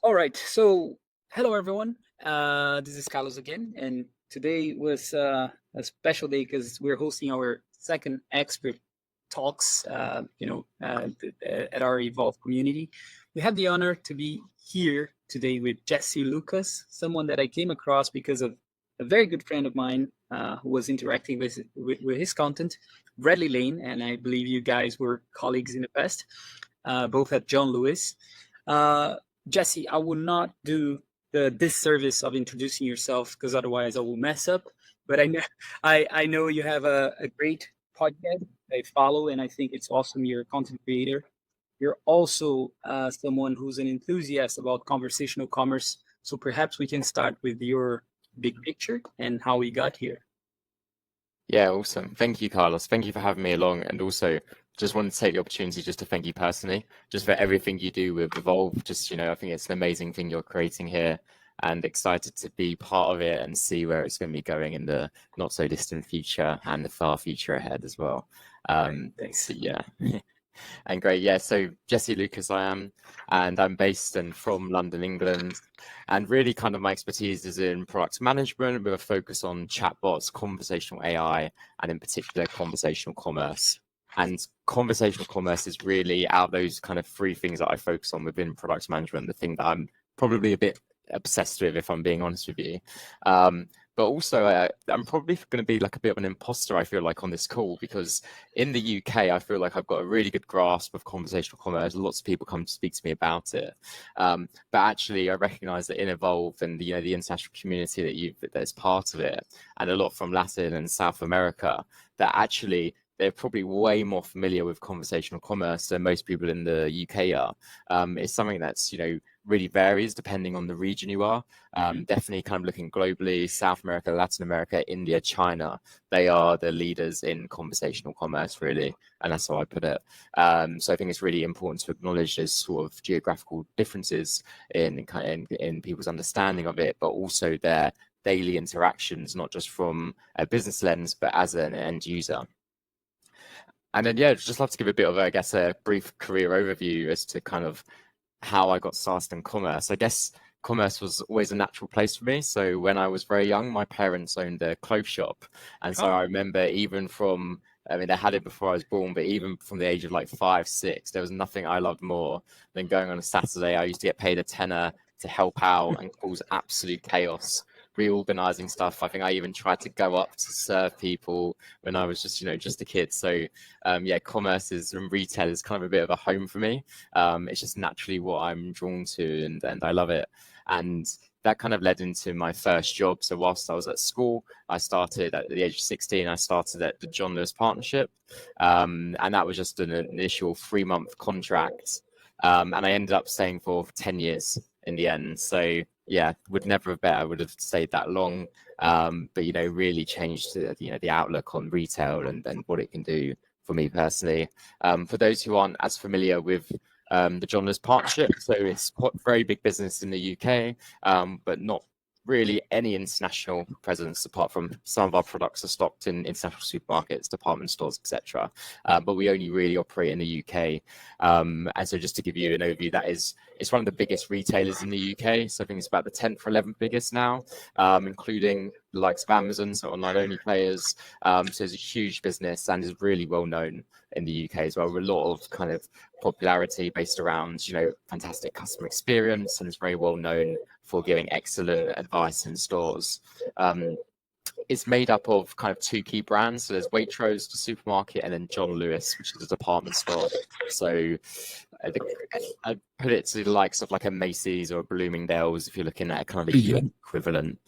All right. So, hello everyone. This is Carlos again, and today was a special day because we're hosting our second expert talks. At our Evolve community, we have the honor to be here today with Jesse Lucas, someone that I came across because of a very good friend of mine who was interacting with his content, Bradley Lane, and I believe you guys were colleagues in the past, both at John Lewis. Uh, Jesse, I will not do the disservice of introducing yourself because otherwise I will mess up. But I know I know you have a great podcast I follow, and I think it's awesome. You're a content creator. You're also someone who's an enthusiast about conversational commerce. So perhaps we can start with your big picture and how we got here. Yeah, awesome. Thank you, Carlos. Thank you for having me along. And also, just wanted to take the opportunity just to thank you personally, just for everything you do with Evolve. Just, I think it's an amazing thing you're creating here and excited to be part of it and see where it's going to be going in the not so distant future and the far future ahead as well. Thanks. So yeah. And great, yeah. So Jesse Lucas, I am, and I'm based and from London, England. And really, kind of my expertise is in product management with a focus on chatbots, conversational AI, and in particular, conversational commerce. And conversational commerce is really out of those kind of three things that I focus on within product management, the thing that I'm probably a bit obsessed with, if I'm being honest with you. But also, I'm probably going to be like a bit of an imposter, I feel like, on this call, because in the UK, I feel like I've got a really good grasp of conversational commerce. Lots of people come to speak to me about it. But actually, I recognize that in Evolve and the international community that's part of it, and a lot from Latin and South America, that actually they're probably way more familiar with conversational commerce than most people in the UK are. It's something that's, really varies depending on the region you are. Definitely kind of looking globally, South America, Latin America, India, China, they are the leaders in conversational commerce, really. And that's how I put it. So I think it's really important to acknowledge those sort of geographical differences in people's understanding of it, but also their daily interactions, not just from a business lens, but as an end user. And then, yeah, just love to give a bit of, I guess, a brief career overview as to kind of how I got started in commerce. I guess commerce was always a natural place for me. So when I was very young, my parents owned a clothes shop. And so I remember even from, they had it before I was born, but even from the age of like 5, 6, there was nothing I loved more than going on a Saturday. I used to get paid a tenner to help out and cause absolute chaos, reorganizing stuff. I think I even tried to go up to serve people when I was just a kid. So commerce and retail is kind of a bit of a home for me. It's just naturally what I'm drawn to, and I love it. And that kind of led into my first job. So whilst I was at school, I started at the age of 16, I started at the John Lewis partnership. And that was just an initial 3-month contract. And I ended up staying for 10 years in the end. So yeah, would never have bet I would have stayed that long. But really changed the outlook on retail and what it can do for me personally. For those who aren't as familiar with the John Lewis partnership, so it's quite very big business in the UK, but not really any international presence apart from some of our products are stocked in international supermarkets, department stores, etc. But we only really operate in the UK. And so just to give you an overview, it's one of the biggest retailers in the UK. So I think it's about the 10th or 11th biggest now, including the likes of Amazon, so online only players. So it's a huge business and is really well known in the UK as well, with a lot of kind of popularity based around, fantastic customer experience, and it's very well known for giving excellent advice in stores. It's made up of kind of 2 key brands. So there's Waitrose, the supermarket, and then John Lewis, which is a department store. So I put it to the likes of like a Macy's or a Bloomingdale's if you're looking at a kind of a US equivalent.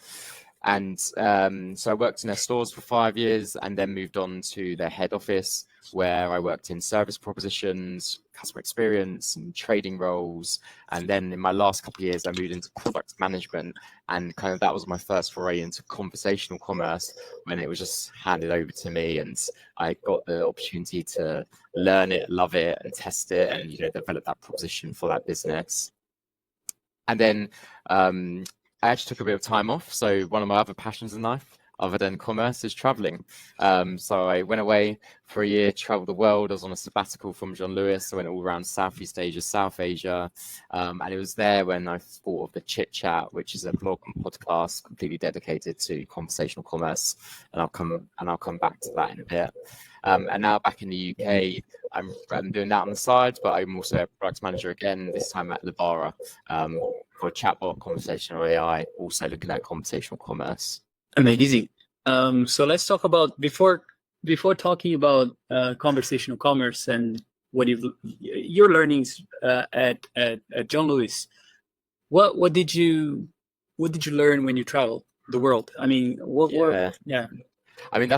And so I worked in their stores for 5 years and then moved on to their head office, where I worked in service propositions, customer experience, and trading roles. And then in my last couple of years, I moved into product management, and kind of that was my first foray into conversational commerce, when it was just handed over to me, and I got the opportunity to learn it, love it, and test it, and develop that proposition for that business. And then I actually took a bit of time off. So one of my other passions in life, other than commerce is traveling. So I went away for a year, traveled the world. I was on a sabbatical from John Lewis. I went all around Southeast Asia, South Asia. And it was there when I thought of the Chit Chat, which is a blog and podcast completely dedicated to conversational commerce. And I'll come back to that in a bit. And now back in the UK, I'm doing that on the side, but I'm also a product manager again, this time at Libara, for chatbot, conversational AI, also looking at conversational commerce. Amazing. So let's talk about before talking about conversational commerce and what your learnings at John Lewis. What did you learn when you traveled the world? I mean, yeah. I mean,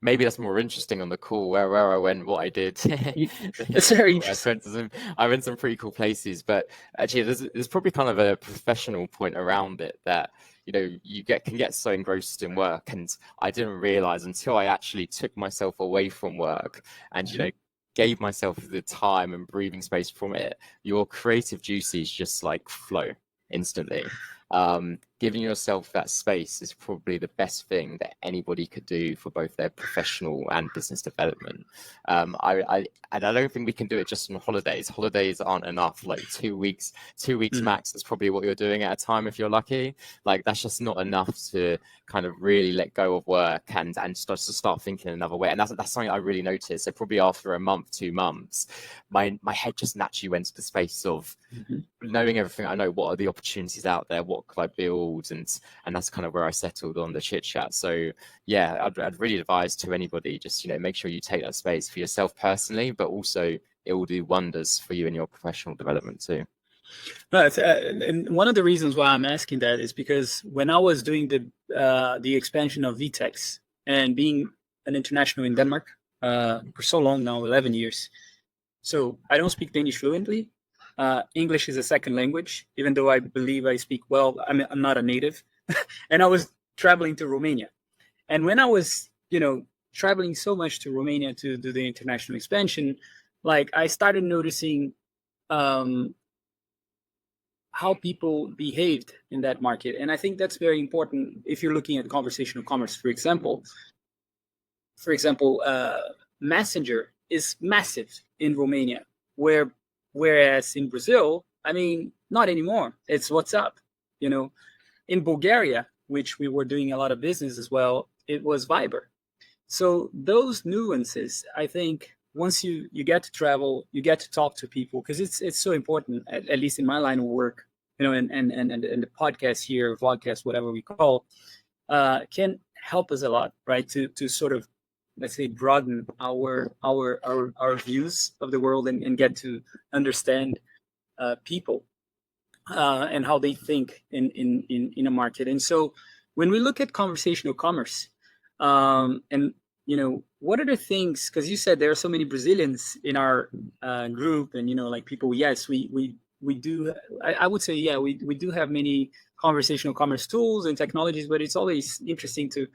maybe that's more interesting on the call where I went, what I did. It's very interesting. I went some pretty cool places, but actually, there's probably kind of a professional point around it that you can get so engrossed in work, and I didn't realize until I actually took myself away from work and gave myself the time and breathing space from it. Your creative juices just like flow instantly. Giving yourself that space is probably the best thing that anybody could do for both their professional and business development. I don't think we can do it just on holidays. Holidays aren't enough. Like 2 weeks max is probably what you're doing at a time if you're lucky. Like that's just not enough to kind of really let go of work and start thinking another way. And that's something I really noticed. So probably after a month, 2 months, my head just naturally went to the space of knowing everything I know. What are the opportunities out there? What could I build? And that's kind of where I settled on the Chit Chat. So yeah, I'd really advise to anybody, just make sure you take that space for yourself personally, but also it will do wonders for you in your professional development too. Right, and one of the reasons why I'm asking that is because when I was doing the expansion of VTEX and being an international in Denmark for so long now, 11 years, so I don't speak Danish fluently. English is a second language, even though I believe I speak well. I'm not a native. And I was traveling to Romania. And when I was, traveling so much to Romania to do the international expansion, like I started noticing how people behaved in that market. And I think that's very important if you're looking at conversational commerce, for example. Messenger is massive in Romania, whereas in Brazil, I mean, not anymore. It's WhatsApp. In Bulgaria, which we were doing a lot of business as well, it was Viber. So those nuances, I think, once you get to travel, you get to talk to people, because it's so important, at least in my line of work, and the podcast here, vlogcast, whatever we call, can help us a lot, right? To sort of, let's say, broaden our views of the world and get to understand people and how they think in a market. And so when we look at conversational commerce, and what are the things, because you said there are so many Brazilians in our group, and like people, yes, we do, I would say, yeah, we do have many conversational commerce tools and technologies, but it's always interesting to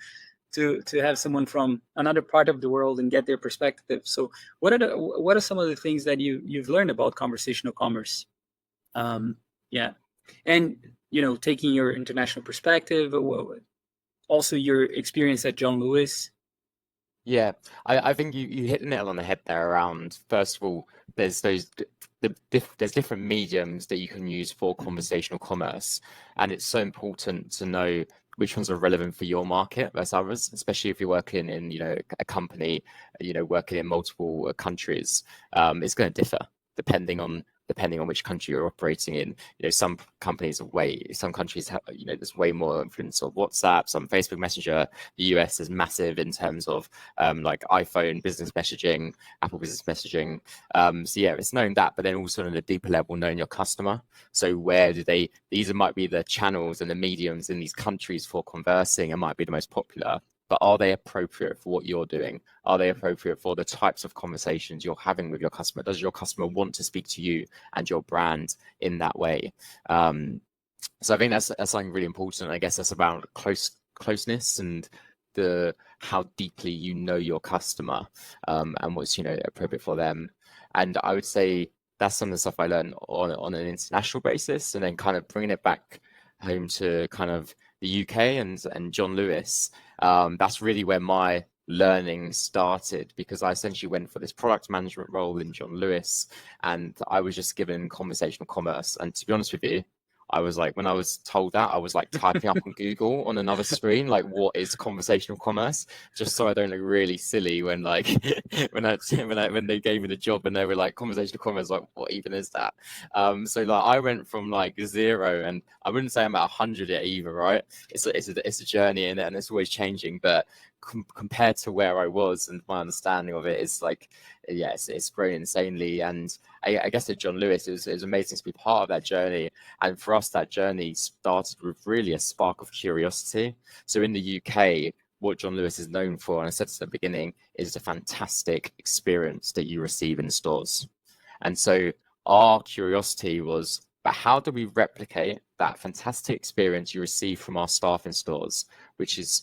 have someone from another part of the world and get their perspective. So what are some of the things that you've learned about conversational commerce? Yeah. And, taking your international perspective, also your experience at John Lewis. Yeah, I think you hit the nail on the head there around, first of all, there's different mediums that you can use for conversational commerce. And it's so important to know which ones are relevant for your market versus others, especially if you're working in, a company, working in multiple countries. It's going to differ depending on which country you're operating in. Some countries have, there's way more influence of WhatsApp, some Facebook Messenger. The US is massive in terms of like iPhone business messaging, Apple business messaging. So yeah, it's knowing that, but then also on a deeper level, knowing your customer. So where these might be the channels and the mediums in these countries for conversing and might be the most popular, but are they appropriate for what you're doing? Are they appropriate for the types of conversations you're having with your customer? Does your customer want to speak to you and your brand in that way? So I think that's something really important. I guess that's about closeness and how deeply you know your customer and what's appropriate for them. And I would say that's some of the stuff I learned on an international basis, and then kind of bringing it back home to kind of the UK and John Lewis, that's really where my learning started, because I essentially went for this product management role in John Lewis, and I was just given conversational commerce. And to be honest with you, I was like, when I was told that, I was like typing up on Google on another screen, like, what is conversational commerce? Just so I don't look really silly when like when they gave me the job and they were like conversational commerce, like, what even is that? So like I went from like 0, and I wouldn't say I'm at 100 yet either, right? It's a journey in it, and it's always changing. But compared to where I was, and my understanding of it is like, yes, it's grown insanely. And I guess at John Lewis, it was amazing to be part of that journey. And for us, that journey started with really a spark of curiosity. So in the UK, what John Lewis is known for, and I said at the beginning, is the fantastic experience that you receive in stores. And so our curiosity was, but how do we replicate that fantastic experience you receive from our staff in stores, which is,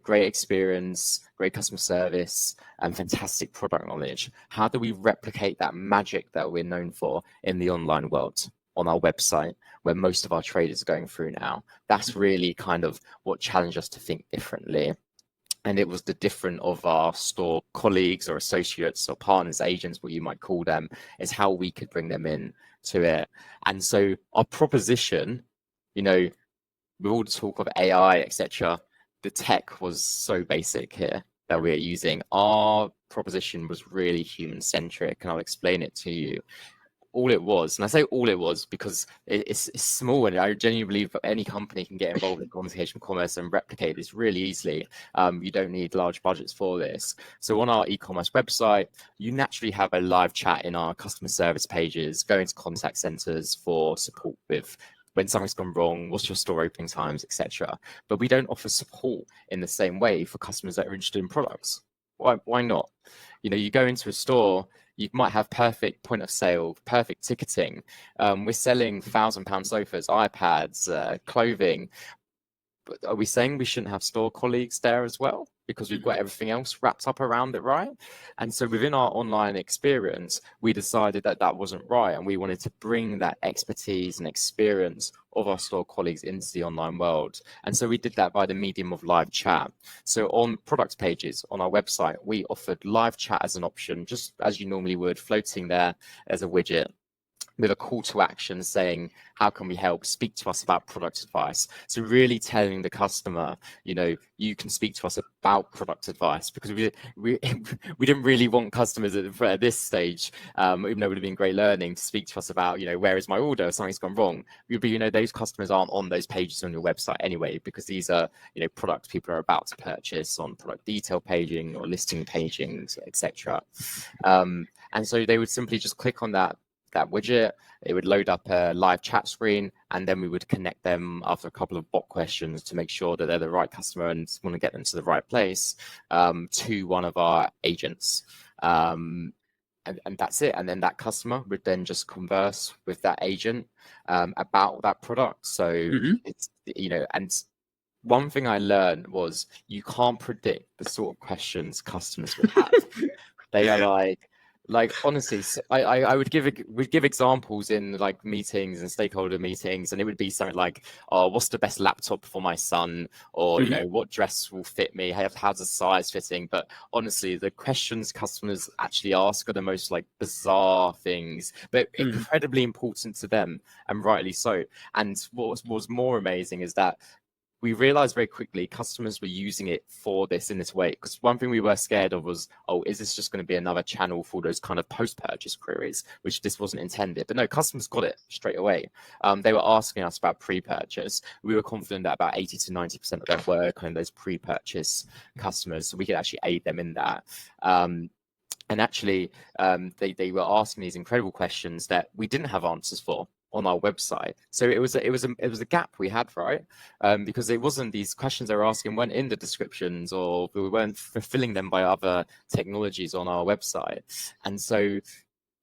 great experience, great customer service, and fantastic product knowledge? How do we replicate that magic that we're known for in the online world on our website, where most of our traders are going through now? That's really kind of what challenged us to think differently. And it was the different of our store colleagues or associates or partners, agents, what you might call them, is how we could bring them in to it. And so our proposition, with all the talk of AI, etc., the tech was so basic here that we're using. Our proposition was really human-centric, and I'll explain it to you. All it was, and I say all it was because it's small, and I genuinely believe that any company can get involved in conversational commerce and replicate this really easily. You don't need large budgets for this. So on our e-commerce website, you naturally have a live chat in our customer service pages, go into contact centers for support with when something's gone wrong, what's your store opening times, etc. But we don't offer support in the same way for customers that are interested in products. Why not? You go into a store, you might have perfect point of sale, perfect ticketing. We're selling £1,000 sofas, iPads, clothing. But are we saying we shouldn't have store colleagues there as well? Because we've got everything else wrapped up around it, right? And so within our online experience, we decided that that wasn't right. And we wanted to bring that expertise and experience of our store colleagues into the online world. And so we did that by the medium of live chat. So on product pages on our website, we offered live chat as an option, just as you normally would, floating there as a widget, with a call to action saying, how can we help? Speak to us about product advice. So really telling the customer, you can speak to us about product advice, because we didn't really want customers at this stage, even though it would have been great learning, to speak to us about, where is my order? Something's gone wrong. Those customers aren't on those pages on your website anyway, because these are, products people are about to purchase on product detail paging or listing pagings, etc. And so they would simply just click on that widget, it would load up a live chat screen, and then we would connect them after a couple of bot questions to make sure that they're the right customer and want to get them to the right place, to one of our agents. And that's it. And then that customer would then just converse with that agent about that product. So it's, and one thing I learned was you can't predict the sort of questions customers would have. They are like honestly, I would give examples in like meetings and stakeholder meetings, and it would be something like, oh, what's the best laptop for my son? Or, what dress will fit me? How's the size fitting? But honestly, the questions customers actually ask are the most like bizarre things, but incredibly important to them, and rightly so. And what was more amazing is that we realized very quickly customers were using it for this in this way. Because one thing we were scared of was, oh, is this just going to be another channel for those kind of post-purchase queries, which this wasn't intended. But no, customers got it straight away. They were asking us about pre-purchase. We were confident that about 80 to 90% of them were kind of those pre-purchase customers. So we could actually aid them in that. And actually, they were asking these incredible questions that we didn't have answers for on our website. So it was a gap we had, right? Because it wasn't, these questions they were asking weren't in the descriptions, or we weren't fulfilling them by other technologies on our website. And so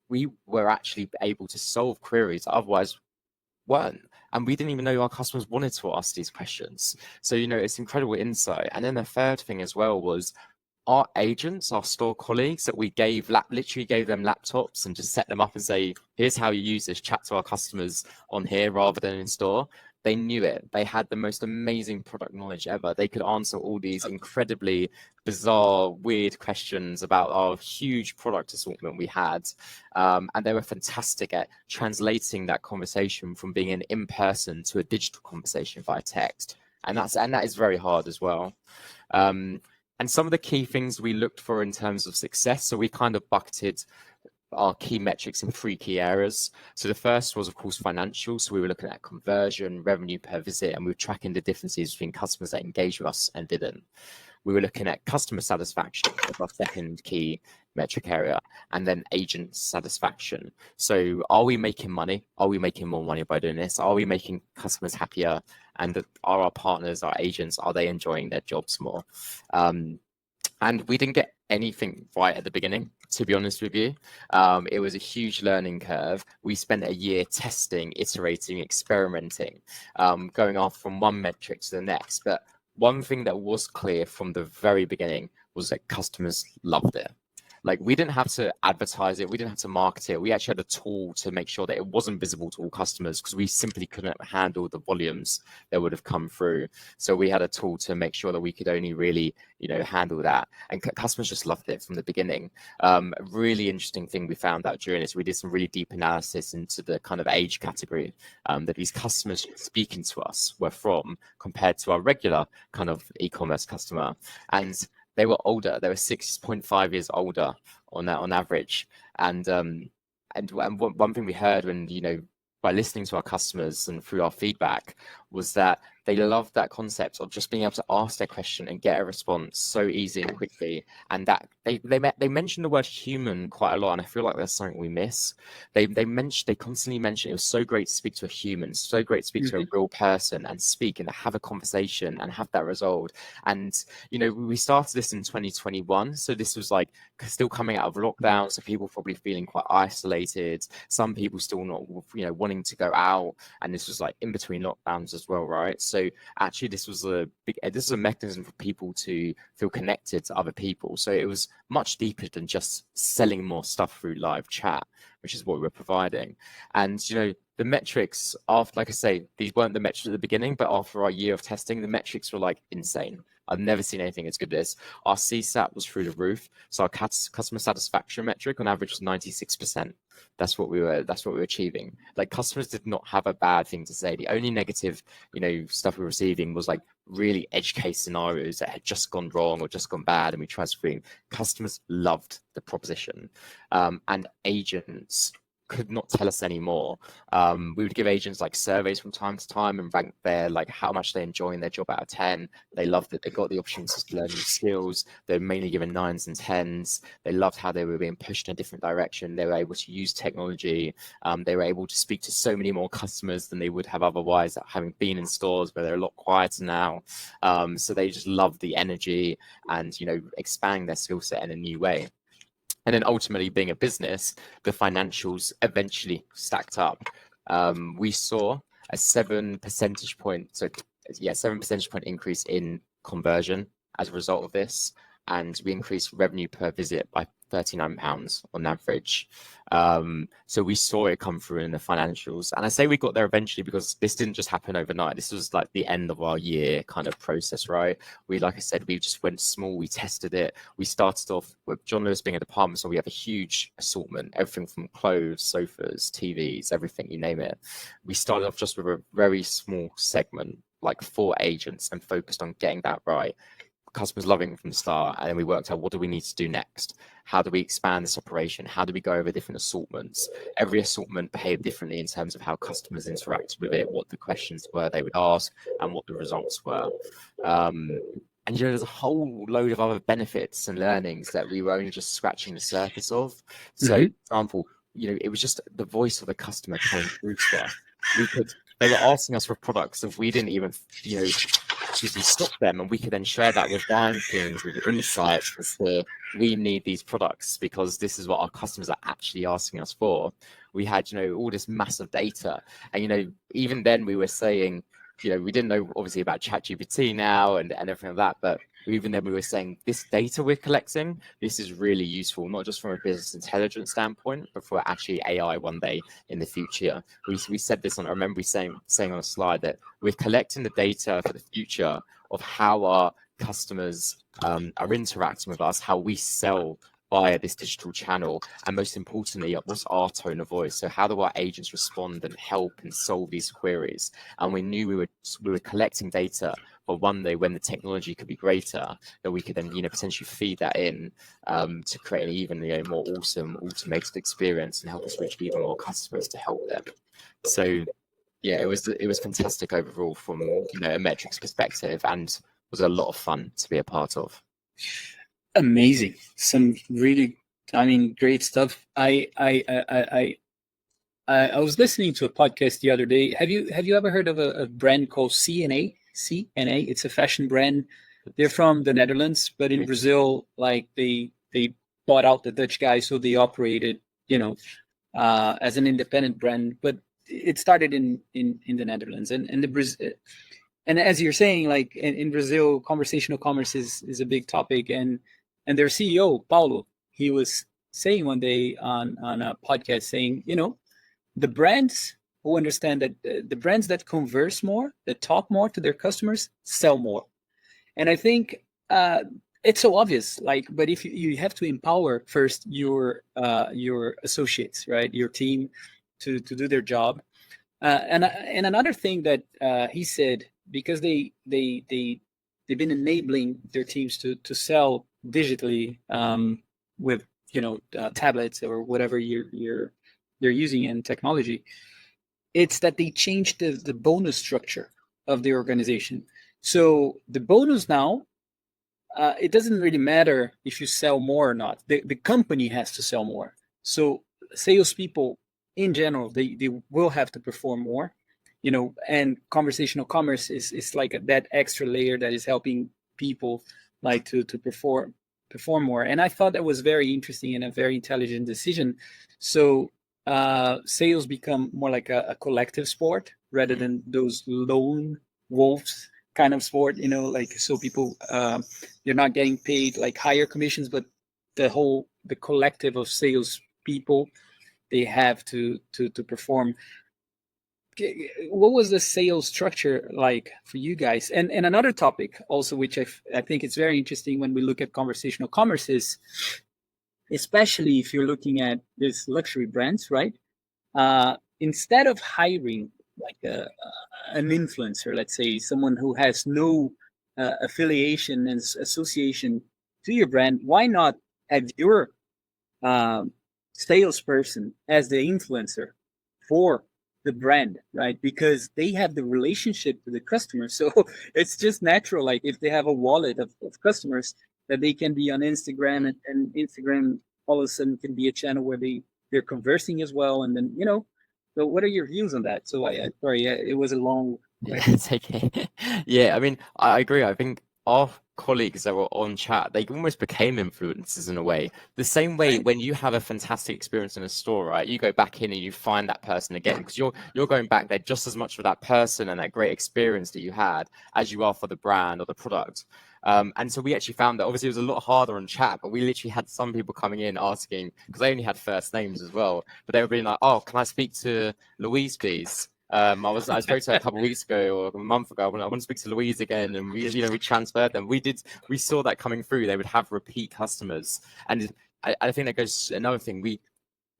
we were actually able to solve queries that otherwise weren't. And we didn't even know our customers wanted to ask these questions. So, it's incredible insight. And then the third thing as well was, our agents, our store colleagues that we literally gave them laptops and just set them up and say, here's how you use this, chat to our customers on here rather than in store. They knew it. They had the most amazing product knowledge ever. They could answer all these incredibly bizarre, weird questions about our huge product assortment we had. And they were fantastic at translating that conversation from being an in-person to a digital conversation via text. And that is very hard as well. And some of the key things we looked for in terms of success, so we kind of bucketed our key metrics in 3 key areas. So the first was, of course, financial. So we were looking at conversion, revenue per visit, and we were tracking the differences between customers that engaged with us and didn't. We were looking at customer satisfaction, our second key metric area, and then agent satisfaction. So are we making money? Are we making more money by doing this? Are we making customers happier? And are our partners, our agents, are they enjoying their jobs more? And we didn't get anything right at the beginning, to be honest with you. It was a huge learning curve. We spent a year testing, iterating, experimenting, going off from one metric to the next. But one thing that was clear from the very beginning was that customers loved it. Like, we didn't have to advertise it. We didn't have to market it. We actually had a tool to make sure that it wasn't visible to all customers because we simply couldn't handle the volumes that would have come through. So we had a tool to make sure that we could only really, handle that. And customers just loved it from the beginning. A really interesting thing we found out during this, we did some really deep analysis into the kind of age category that these customers speaking to us were from compared to our regular kind of e-commerce customer. And they were older. They were 6.5 years older on average. And one thing we heard when, by listening to our customers and through our feedback was that they loved that concept of just being able to ask their question and get a response so easy and quickly. And that they mentioned the word human quite a lot, and I feel like that's something we miss. They constantly mention it was so great to speak to a human, so great to speak to a real person and speak and have a conversation and have that resolved. And we started this in 2021, so this was like still coming out of lockdown, so people probably feeling quite isolated. Some people still not wanting to go out, and this was like in between lockdowns as well, right? So actually this was a mechanism for people to feel connected to other people. So it was much deeper than just selling more stuff through live chat, which is what we were providing. And the metrics, after, like I say, these weren't the metrics at the beginning, but after our year of testing, the metrics were like insane. I've never seen anything as good as this. Our CSAT was through the roof. So our customer satisfaction metric on average was 96%. That's what we were achieving. Like, customers did not have a bad thing to say. The only negative, stuff we were receiving was like really edge case scenarios that had just gone wrong or just gone bad, and we tried screening. Customers loved the proposition, and agents could not tell us anymore. We would give agents like surveys from time to time and rank their like how much they enjoying their job out of 10. They loved it. They got the opportunities to learn new skills. They were mainly given 9s and 10s. They loved how they were being pushed in a different direction. They were able to use technology. They were able to speak to so many more customers than they would have otherwise, having been in stores where they're a lot quieter now. So they just loved the energy and expanding their skill set in a new way. And then ultimately, being a business, the financials eventually stacked up. We saw a 7 percentage point, 7 percentage point increase in conversion as a result of this. And we increased revenue per visit by £39 on average. So we saw it come through in the financials. And I say we got there eventually because this didn't just happen overnight. This was like the end of our year kind of process, right? Like I said, we just went small. We tested it. We started off with John Lewis being a department, so we have a huge assortment, everything from clothes, sofas, TVs, everything, you name it. We started off just with a very small segment, like 4 agents, and focused on getting that right. Customers loving it from the start, and then we worked out what do we need to do next. How do we expand this operation? How do we go over different assortments? Every assortment behaved differently in terms of how customers interacted with it, what the questions were they would ask, and what the results were. And there's a whole load of other benefits and learnings that we were only just scratching the surface of. So, for example, it was just the voice of the customer coming through to us. They were asking us for products if we didn't even, stop them, and we could then share that with buying teams, with insights as to we need these products because this is what our customers are actually asking us for. We had, all this massive data, and even then we were saying, we didn't know obviously about ChatGPT now and everything like that, but even then we were saying this data we're collecting, this is really useful, not just from a business intelligence standpoint, but for actually AI one day in the future. We said this on, I remember we saying on a slide that we're collecting the data for the future of how our customers are interacting with us, how we sell via this digital channel, and most importantly, what's our tone of voice? So how do our agents respond and help and solve these queries? And we knew we were collecting data for one day when the technology could be greater, that we could then potentially feed that in to create an even more awesome automated experience and help us reach even more customers to help them. So yeah, it was fantastic overall from a metrics perspective, and was a lot of fun to be a part of. Amazing. Some really, great stuff. I was listening to a podcast the other day. Have you ever heard of a brand called CNA? CNA. It's a fashion brand. They're from the Netherlands, but in Brazil, like they bought out the Dutch guys, so they operated, as an independent brand. But it started in the Netherlands, and the Brazil. And as you're saying, like in Brazil, conversational commerce is a big topic, and their CEO Paulo, he was saying one day on a podcast, saying, the brands who understand that the brands that converse more, that talk more to their customers, sell more. And I think it's so obvious, like, but if you have to empower first your associates, right, your team, to do their job. And another thing that he said, because they've been enabling their teams to sell digitally, with tablets or whatever they're using in technology, it's that they changed the bonus structure of the organization. So the bonus now, it doesn't really matter if you sell more or not. The company has to sell more. So salespeople in general, they will have to perform more, and conversational commerce is like that extra layer that is helping people like to perform more. And I thought that was very interesting and a very intelligent decision. So sales become more like a collective sport rather than those lone wolves kind of sport, like, so people, they're not getting paid like higher commissions, but the collective of sales people, they have to perform. What was the sales structure like for you guys? And another topic also, which I think it's very interesting when we look at conversational commerce, is especially if you're looking at these luxury brands, right? Instead of hiring like an influencer, let's say someone who has no affiliation and association to your brand, why not have your salesperson as the influencer for the brand, right? Because they have the relationship with the customer. So it's just natural, like if they have a wallet of customers, that they can be on Instagram, and Instagram all of a sudden can be a channel where they're conversing as well. And then, so what are your views on that? So sorry, it was a long question. Yeah, it's okay. Yeah, I mean, I agree. I think our colleagues that were on chat, they almost became influencers in a way. The same way Right. when you have a fantastic experience in a store, right? You go back in and you find that person again, because you're going back there just as much for that person and that great experience that you had as you are for the brand or the product. And so we actually found that obviously it was a lot harder on chat, but we literally had some people coming in asking, because they only had first names as well, but they were being like, "Oh, can I speak to Louise, please?" I spoke to her a couple of weeks ago or a month ago. I want to speak to Louise again, and we transferred them. We saw that coming through. They would have repeat customers, and I think that goes another thing.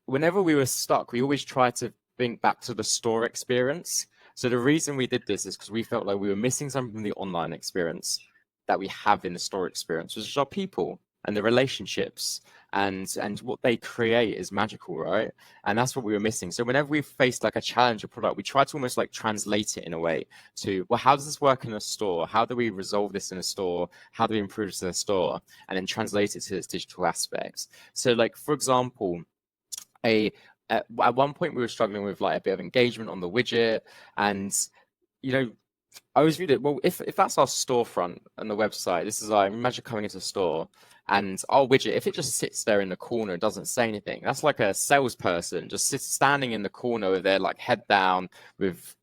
Whenever we were stuck, we always tried to think back to the store experience. So the reason we did this is because we felt like we were missing something from the online experience that we have in the store experience, which is our people and the relationships, and what they create is magical, right? And that's what we were missing. So whenever we faced like a challenge or product, we try to almost like translate it in a way to, well, how does this work in a store? How do we resolve this in a store? How do we improve this in a store? And then translate it to its digital aspects. So like, for example, at one point we were struggling with like a bit of engagement on the widget, and I always viewed it, well, if that's our storefront and the website, this is like, imagine coming into a store and our widget, if it just sits there in the corner and doesn't say anything, that's like a salesperson just standing in the corner with their like head down with,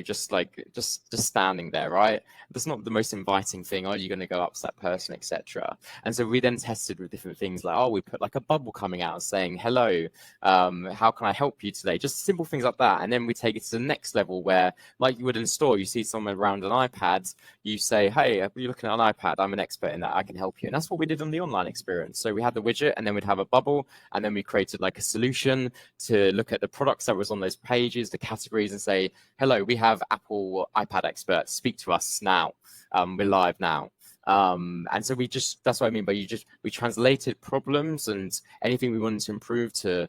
just standing there, right? That's not the most inviting thing. Are you going to go up to that person, etc.? And so we then tested with different things like, we put like a bubble coming out saying, hello, how can I help you today? Just simple things like that. And then we take it to the next level where, like you would in store, you see someone around an iPad, you say, hey, are you looking at an iPad? I'm an expert in that. I can help you. And that's what we did on the online experience. So we had the widget, and then we'd have a bubble, and then we created like a solution to look at the products that was on those pages, the categories, and say, hello, we have Apple iPad experts. Speak to us now. We're live now. And so that's what I mean by we translated problems and anything we wanted to improve to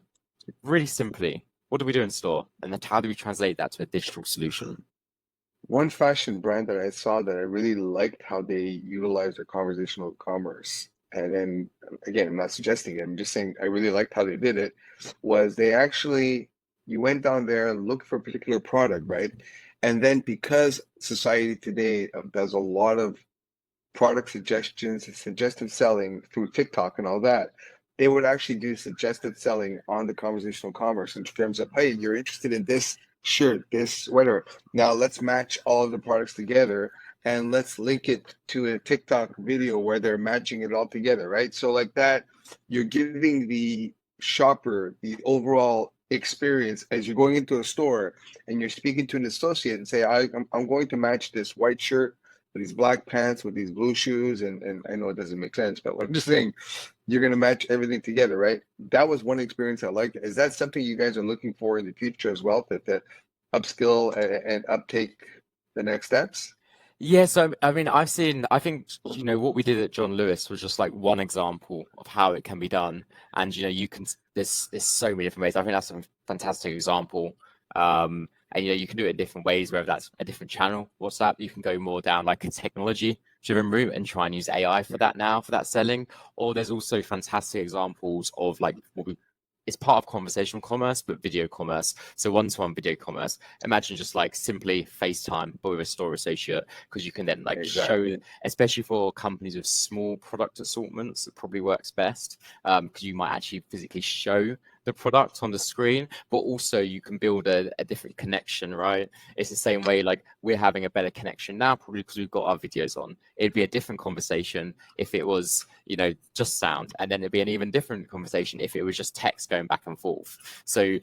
really simply, what do we do in store? And then how do we translate that to a digital solution? One fashion brand that I saw that I really liked how they utilized their conversational commerce. And then again, I'm not suggesting it, I'm just saying I really liked how they did it, was you went down there and looked for a particular product, right? And then because society today does a lot of product suggestions and suggestive selling through TikTok and all that, they would actually do suggestive selling on the conversational commerce in terms of, hey, you're interested in this shirt, this whatever. Now let's match all of the products together and let's link it to a TikTok video where they're matching it all together, right? So like that, you're giving the shopper the overall experience as you're going into a store and you're speaking to an associate and say, I'm going to match this white shirt with these black pants with these blue shoes, and I know it doesn't make sense, but I'm just saying you're going to match everything together, right? That was one experience I liked. Is that something you guys are looking for in the future as well, that upskill and uptake the next steps? Yeah, so I mean, I think, what we did at John Lewis was just like one example of how it can be done. And, there's so many different ways. I think that's a fantastic example. And, you can do it in different ways, whether that's a different channel, WhatsApp, you can go more down like a technology driven route and try and use AI for that now, for that selling. Or there's also fantastic examples of like it's part of conversational commerce, but video commerce. So one-to-one video commerce. Imagine just like simply FaceTime, but with a store associate, because you can then like show, especially for companies with small product assortments, it probably works best because you might actually physically show the product on the screen, but also you can build a different connection, right? It's the same way like we're having a better connection now, probably because we've got our videos on. It'd be a different conversation if it was, just sound, and then it'd be an even different conversation if it was just text going back and forth. So,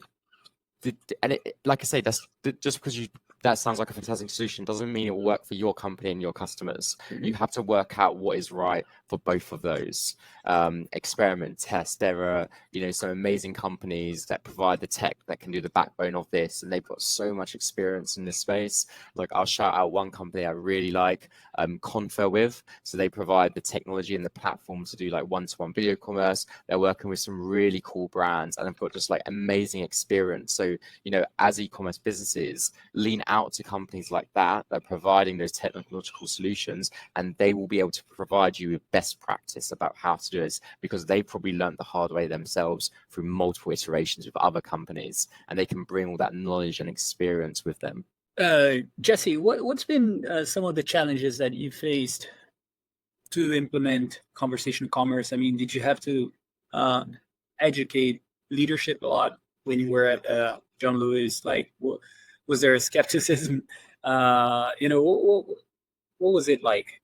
like I say, that's just because that sounds like a fantastic solution doesn't mean it will work for your company and your customers. You have to work out what is right for both of those. Experiment, test. There are, some amazing companies that provide the tech that can do the backbone of this, and they've got so much experience in this space. Like I'll shout out one company I really like, Confer with. So they provide the technology and the platform to do like one-to-one video commerce. They're working with some really cool brands and they've got just like amazing experience. So, as e-commerce businesses, lean out to companies like that are providing those technological solutions, and they will be able to provide you with best practice about how to do this because they probably learned the hard way themselves through multiple iterations with other companies, and they can bring all that knowledge and experience with them. Jesse, what's been some of the challenges that you faced to implement conversational commerce? I mean, did you have to educate leadership a lot when you were at John Lewis? Like, was there a skepticism? What was it like?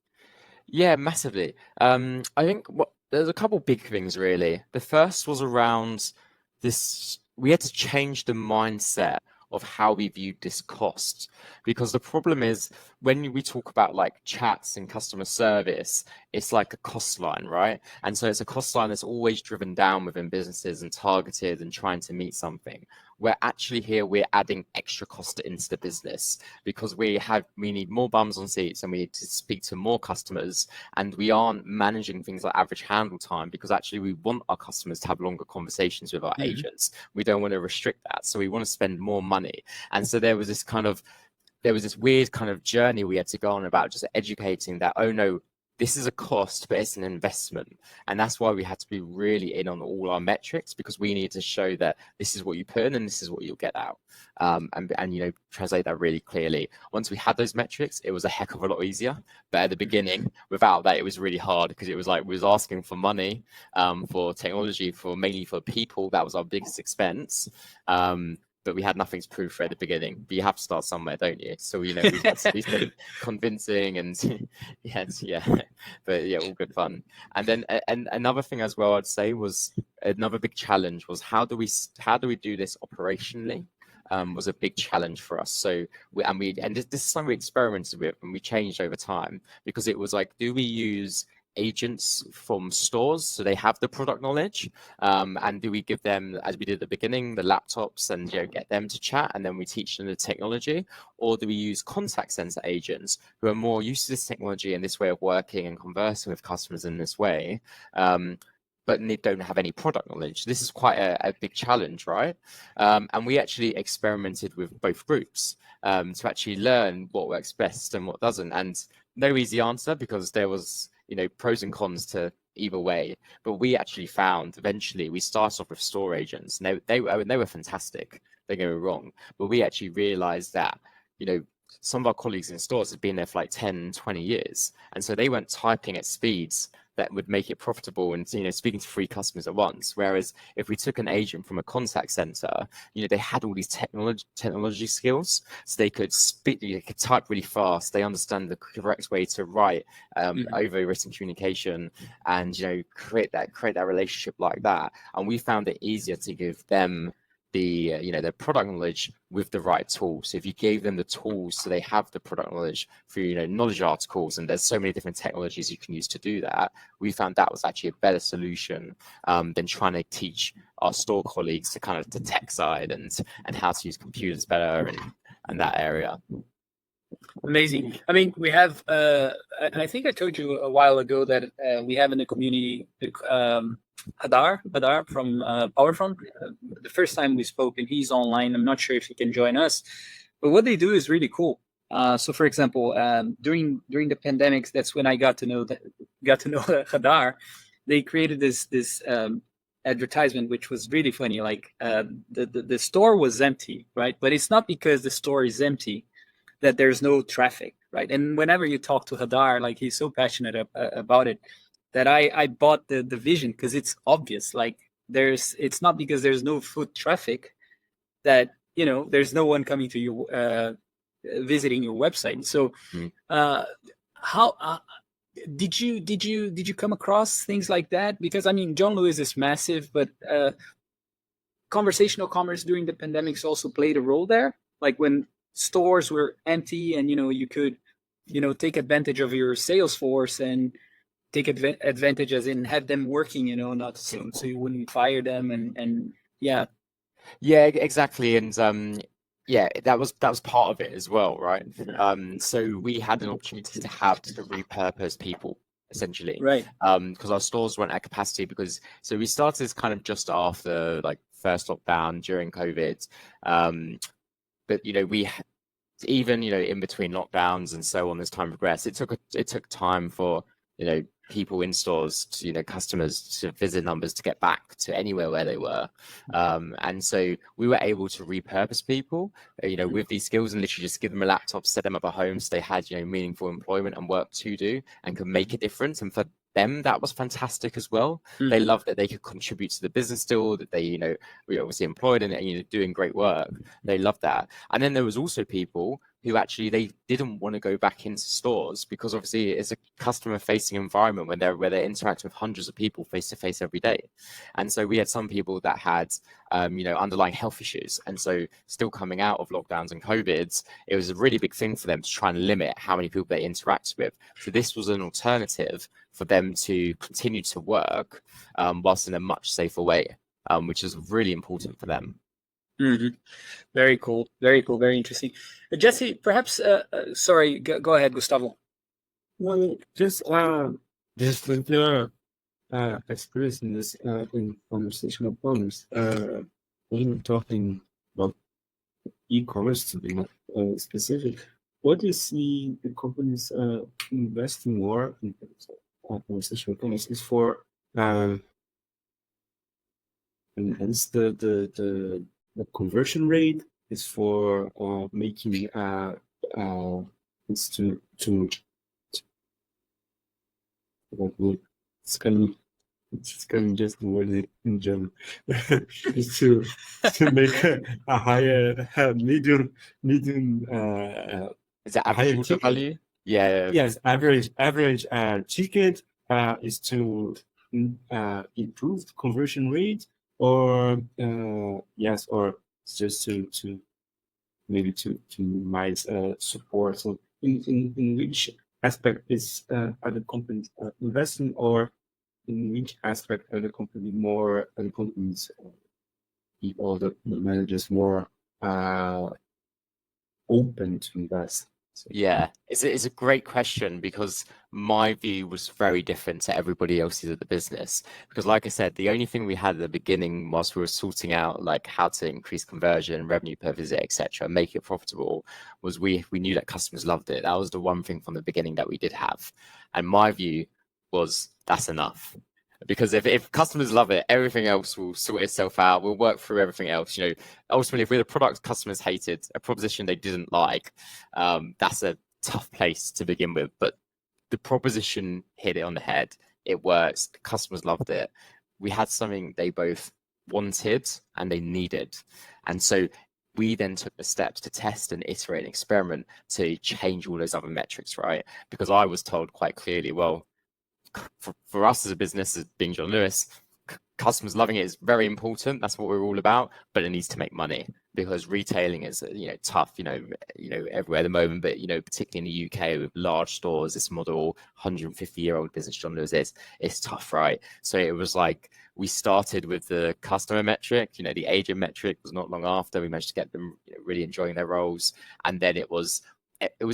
Yeah, massively. I think there's a couple big things really. The first was around this. We had to change the mindset of how we viewed this cost, because the problem is when we talk about like chats and customer service, it's like a cost line, right? And so it's a cost line that's always driven down within businesses and targeted and trying to meet something. We're actually here, we're adding extra cost into the business because we need more bums on seats and we need to speak to more customers, and we aren't managing things like average handle time because actually we want our customers to have longer conversations with our agents. We don't want to restrict that. So we want to spend more money. And so there was this weird kind of journey we had to go on about just educating that, oh no, this is a cost, but it's an investment. And that's why we had to be really in on all our metrics, because we need to show that this is what you put in and this is what you'll get out. And translate that really clearly. Once we had those metrics, it was a heck of a lot easier. But at the beginning, without that, it was really hard because it was like we was asking for money, for technology, mainly for people. That was our biggest expense. but we had nothing to prove for at the beginning. But you have to start somewhere, don't you? So we had to do some convincing and yes, yeah, but yeah, all good fun. And then and another thing as well, I'd say was another big challenge was how do we do this operationally? Was a big challenge for us. So this is something we experimented with and we changed over time, because it was like, do we use agents from stores so they have the product knowledge, and do we give them, as we did at the beginning, the laptops and get them to chat and then we teach them the technology, or do we use contact center agents who are more used to this technology and this way of working and conversing with customers in this way, but they don't have any product knowledge? This is quite a big challenge, right? And we actually experimented with both groups to actually learn what works best and what doesn't. And no easy answer, because there was pros and cons to either way. But we actually found eventually, we started off with store agents. And they were fantastic. Don't get me wrong. But we actually realized that some of our colleagues in stores had been there for like 10, 20 years. And so they weren't typing at speeds that would make it profitable and speaking to 3 customers at once. Whereas if we took an agent from a contact center, they had all these technology skills, so they could speak, they could type really fast, they understand the correct way to write over written communication, and create that relationship like that. And we found it easier to give them the their product knowledge with the right tools. So if you gave them the tools so they have the product knowledge through knowledge articles, and there's so many different technologies you can use to do that, we found that was actually a better solution than trying to teach our store colleagues to kind of the tech side and how to use computers better and that area. Amazing. I mean, we have, I think I told you a while ago that we have in the community Hadar from PowerFront. The first time we spoke, and he's online. I'm not sure if he can join us, but what they do is really cool. So, for example, during the pandemics, that's when I got to know Hadar. They created this advertisement, which was really funny. Like the store was empty, right? But it's not because the store is empty that there's no traffic, right? And whenever you talk to Hadar, like, he's so passionate about it, that I bought the vision, because it's obvious. Like, it's not because there's no foot traffic that there's no one coming to you visiting your website. So how did you come across things like that? Because I mean, John Lewis is massive, but conversational commerce during the pandemics also played a role there, like when stores were empty and you could take advantage of your sales force and take advantage, as in have them working, not so you wouldn't fire them, and yeah exactly. And yeah, that was part of it as well, right? So we had an opportunity to repurpose people, essentially, right? Because our stores weren't at capacity, so we started this kind of just after like first lockdown during COVID, but we even in between lockdowns and so on, as time progressed, it took time for people in stores to customers to visit numbers to get back to anywhere where they were, and so we were able to repurpose people with these skills and literally just give them a laptop, set them up at home, so they had meaningful employment and work to do and could make a difference. And for them, that was fantastic as well. They loved that they could contribute to the business still, that they were obviously employed and doing great work. They loved that. And then there was also people who actually they didn't want to go back into stores, because obviously it's a customer facing environment where they're interacting with hundreds of people face to face every day. And so we had some people that had underlying health issues, and so still coming out of lockdowns and COVIDs, it was a really big thing for them to try and limit how many people they interact with. So this was an alternative for them to continue to work whilst in a much safer way, which is really important for them. Very cool, very interesting. Jesse, perhaps sorry, go ahead, Gustavo. Well, just with your experience in this in conversational commerce, when we're talking about e-commerce, to be specific, what do you see the companies investing more in terms of conversational commerce is for enhance the conversion rate, is for making it's to It's going just word it in German. Is to make a higher medium Is it higher average order ticket. value? Yeah. Yes, average ticket is to improve the conversion rate, or yes, or just to maybe to minimize support. So in which aspect is are the companies investing, or in which aspect are the company more are the companies people the managers more uh open to invest? So, Yeah, it's a great question because my view was very different to everybody else's at the business. Because, like I said, the only thing we had at the beginning, whilst we were sorting out like how to increase conversion, revenue per visit, etc., make it profitable, was we knew that customers loved it. That was the one thing from the beginning that we did have, and my view was that's enough. Because if customers love it, everything else will sort itself out. We'll work through everything else. You know, ultimately, if we're the product customers hated, a proposition they didn't like, that's a tough place to begin with. But the proposition hit it on the head. It works. The customers loved it. We had something they both wanted and they needed. And so we then took the steps to test and iterate and experiment to change all those other metrics, right? Because I was told quite clearly, well, for us as a business, as being John Lewis, customers loving it is very important. That's what we're all about, but it needs to make money because retailing is tough, everywhere at the moment, but particularly in the UK with large stores, this model 150-year-old business John Lewis is, it's tough, right? So it was like we started with the customer metric, the agent metric was not long after we managed to get them really enjoying their roles, and then it was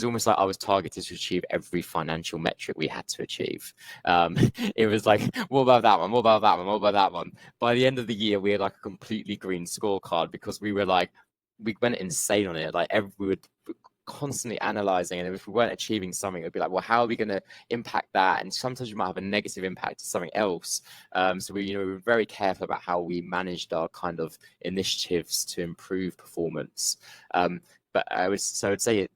almost like I was targeted to achieve every financial metric we had to achieve. It was like, what about that one? What about that one? What about that one? By the end of the year, we had like a completely green scorecard because we went insane on it. Like we would constantly analyzing, and if we weren't achieving something, it'd be like, well, how are we going to impact that? And sometimes you might have a negative impact to something else. So we were very careful about how we managed our kind of initiatives to improve performance. But I'd say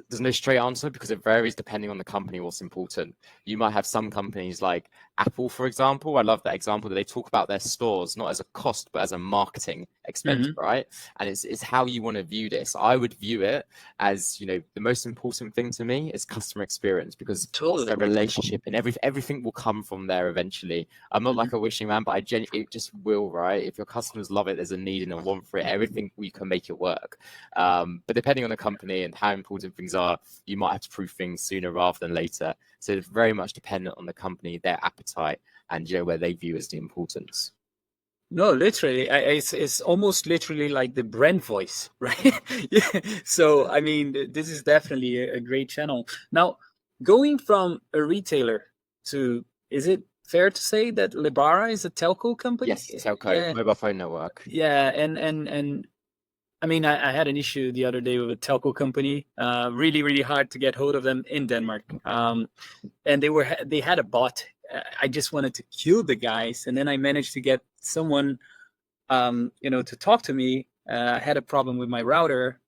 there's no straight answer because it varies depending on the company what's important. You might have some companies like Apple, for example. I love that example that they talk about their stores not as a cost but as a marketing expense, right? And it's how you want to view this. I would view it as the most important thing to me is customer experience, because it's a relationship and everything will come from there eventually. I'm not like a wishing man, but it just will, right? If your customers love it, there's a need and a want for it. Everything we can make it work. But depending on the company and how important things are, you might have to prove things sooner rather than later. So it's very much dependent on the company, their appetite, and where they view as the importance. No, literally, it's almost literally like the brand voice, right? Yeah. So, I mean, this is definitely a great channel. Now, going from a retailer to, is it fair to say that Lebara is a telco company? Yes, telco, mobile phone network. Yeah, and I mean, I had an issue the other day with a telco company. Really, really hard to get hold of them in Denmark. And they had a bot. I just wanted to kill the guys, and then I managed to get someone, to talk to me. I had a problem with my router.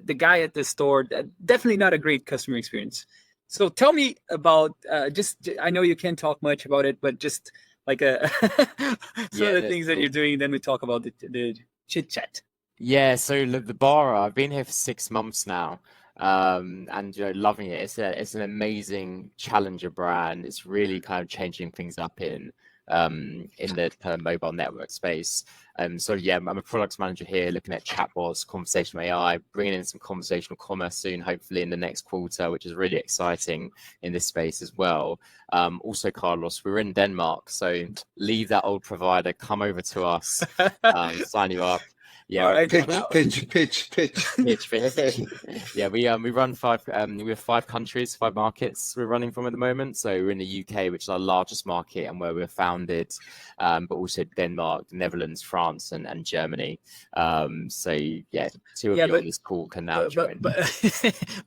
The guy at the store, definitely not a great customer experience. So tell me about I know you can't talk much about it, but just like some of the things that you're doing. Then we talk about the chit chat. Yeah, so the bar, I've been here for 6 months now, and loving it. It's an amazing challenger brand. It's really kind of changing things up in the kind of mobile network space. So yeah, I'm a product manager here, looking at chatbots, conversational AI, bringing in some conversational commerce soon, hopefully in the next quarter, which is really exciting in this space as well. Also, Carlos, we're in Denmark, so leave that old provider, come over to us, sign you up. Yeah, right. Pitch. Yeah, we run we have 5 countries, 5 markets we're running from at the moment. So we're in the UK, which is our largest market and where we're founded, but also Denmark, the Netherlands, France, and Germany. So yeah, 2 of you on this call can now join. But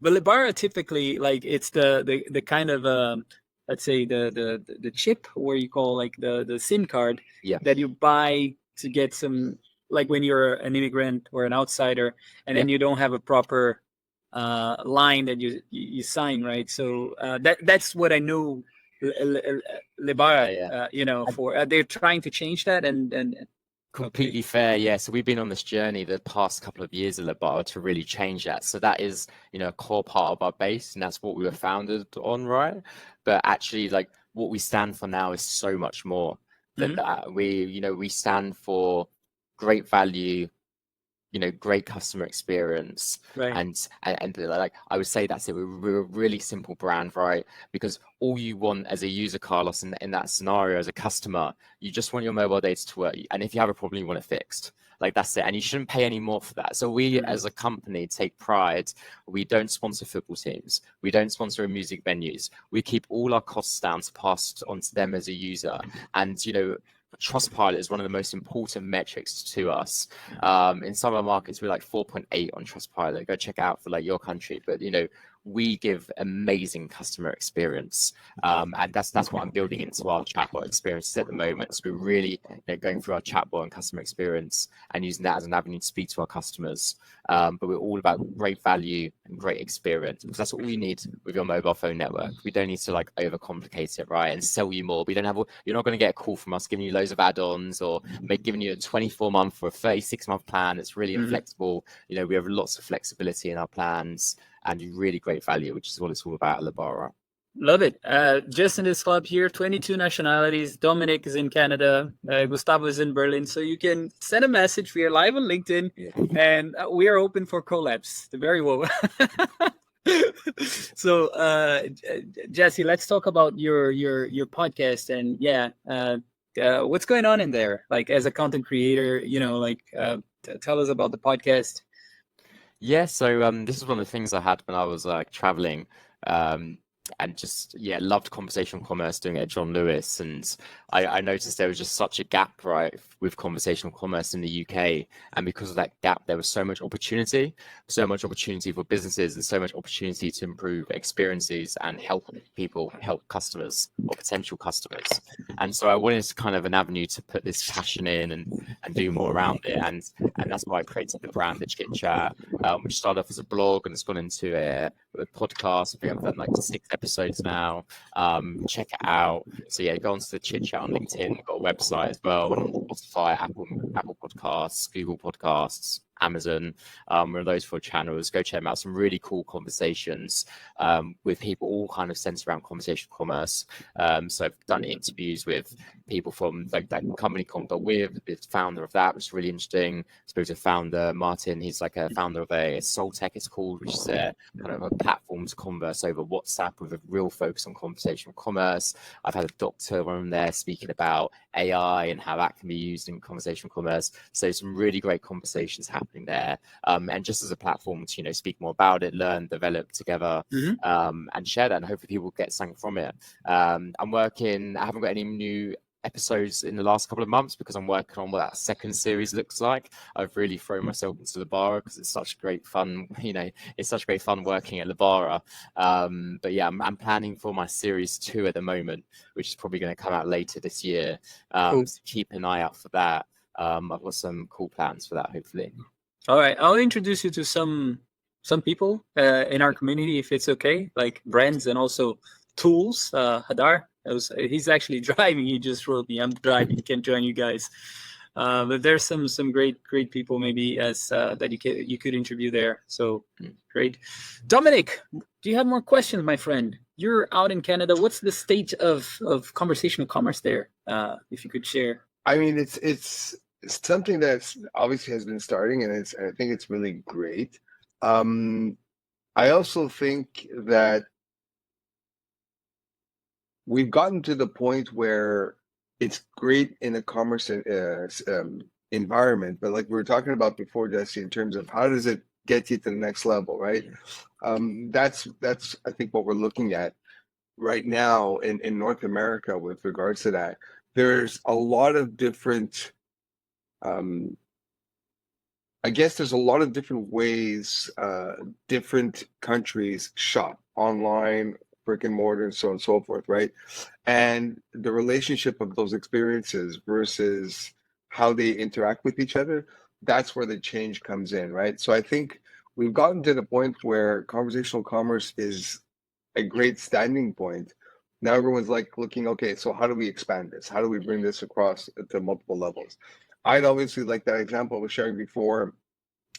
Lebara typically, like, it's the kind of let's say the chip, where you call like the SIM card that you buy to get some, like when you're an immigrant or an outsider, and then you don't have a proper line that you sign, right? So that's what I know Lebara, Yeah. you know, for they're trying to change that and Completely fair, yeah. So we've been on this journey the past couple of years at Labara to really change that. So that is, you know, a core part of our base, and that's what we were founded on, right? But actually, like what we stand for now is so much more than Mhm. that. We stand for great value, you know, great customer experience, Right. and like I would say that's it. We're a really simple brand, right? Because all you want as a user, Carlos, in that scenario as a customer, you just want your mobile data to work, and if you have a problem, you want it fixed. Like that's it, and you shouldn't pay any more for that. So we, Mhm. as a company, take pride. We don't sponsor football teams. We don't sponsor music venues. We keep all our costs down to pass on to them as a user, and you know. Trustpilot is one of the most important metrics to us. In some of our markets, we're like 4.8 on Trustpilot. Go check it out for like your country. But you know, we give amazing customer experience, and that's what I'm building into our chatbot experiences at the moment. So we're really, you know, going through our chatbot and customer experience and using that as an avenue to speak to our customers. But we're all about great value and great experience, because that's what we need with your mobile phone network. We don't need to like overcomplicate it, right, and sell you more. We don't have. You're not going to get a call from us giving you loads of add-ons or giving you a 24-month or a 36-month plan. It's really Mhm. inflexible. You know, we have lots of flexibility in our plans and really great value, which is what it's all about at Labara. Love it. Just in this club here, 22 nationalities. Dominic is in Canada. Gustavo is in Berlin. So you can send a message. We are live on LinkedIn, and we are open for collabs. The very well. So, Jesse, let's talk about your podcast and what's going on in there. Like as a content creator, you know, like tell us about the podcast. Yeah, so this is one of the things I had when I was traveling, um, and just loved conversational commerce doing it at John Lewis, and I noticed there was just such a gap, right, with conversational commerce in the UK, and because of that gap, there was so much opportunity for businesses, and so much opportunity to improve experiences and help people, help customers or potential customers, and so I wanted to kind of an avenue to put this passion in and do more around it, and that's why I created the brand, the Chit Chat, which started off as a blog and it's gone into a podcast. We have done like 6 episodes now. Check it out. So yeah, go onto the Chit Chat on LinkedIn. We've got a website as well, and on Spotify, Apple Podcasts, Google Podcasts, Amazon. We're on those 4 channels. Go check them out. Some really cool conversations with people, all kind of centered around conversational commerce. So I've done interviews with people from like that company called With, the founder of that, which is really interesting. Spoke to founder Martin. He's like a founder of a Soltech, it's called, which is a kind of a platform to converse over WhatsApp with a real focus on conversational commerce. I've had a doctor on there speaking about AI and how that can be used in conversational commerce. So some really great conversations happening there. And just as a platform to, you know, speak more about it, learn, develop together, and share that, and hopefully people get something from it. I haven't got any new episodes in the last couple of months because I'm working on what that second series looks like. I've really thrown myself into Labara because it's such great fun, you know, it's such great fun working at Labara. But yeah, I'm planning for my series 2 at the moment, which is probably going to come out later this year. Cool. So keep an eye out for that. I've got some cool plans for that, hopefully. All right, I'll introduce you to some people in our community, if it's okay, like brands and also tools. Hadar, he's actually driving. He just wrote me, "I'm driving, can't join you guys." But there's some great people maybe as that you could interview there. So great, Dominic. Do you have more questions, my friend? You're out in Canada. What's the state of conversational commerce there? If you could share. I mean, it's something that's obviously has been starting, and I think it's really great. I also think that we've gotten to the point where it's great in a commerce environment, but like we were talking about before, Jesse, in terms of how does it get you to the next level, right? That's I think what we're looking at right now in North America with regards to that. There's a lot of different I guess there's a lot of different ways different countries shop online, brick and mortar, and so on and so forth, right? And the relationship of those experiences versus how they interact with each other, that's where the change comes in, right? So I think we've gotten to the point where conversational commerce is a great standing point, Now everyone's like looking, okay, so how do we expand this? How do we bring this across to multiple levels? I'd obviously like that example I was sharing before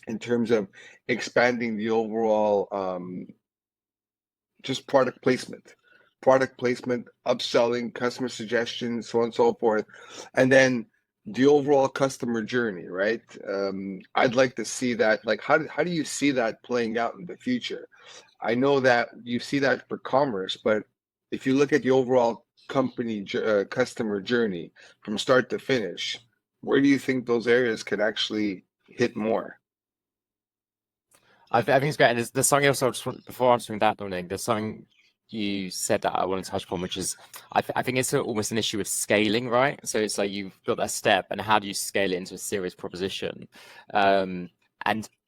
in terms of expanding the overall just product placement, upselling, customer suggestions, so on and so forth. And then the overall customer journey, right? I'd like to see that, like, how do you see that playing out in the future? I know that you see that for commerce, but if you look at the overall company customer journey from start to finish, where do you think those areas could actually hit more? I think it's great. And there's something else before answering that, Dominic, there's something you said that I want to touch upon, which is I think it's almost an issue of scaling, right? So it's like you've got that step, and how do you scale it into a serious proposition? And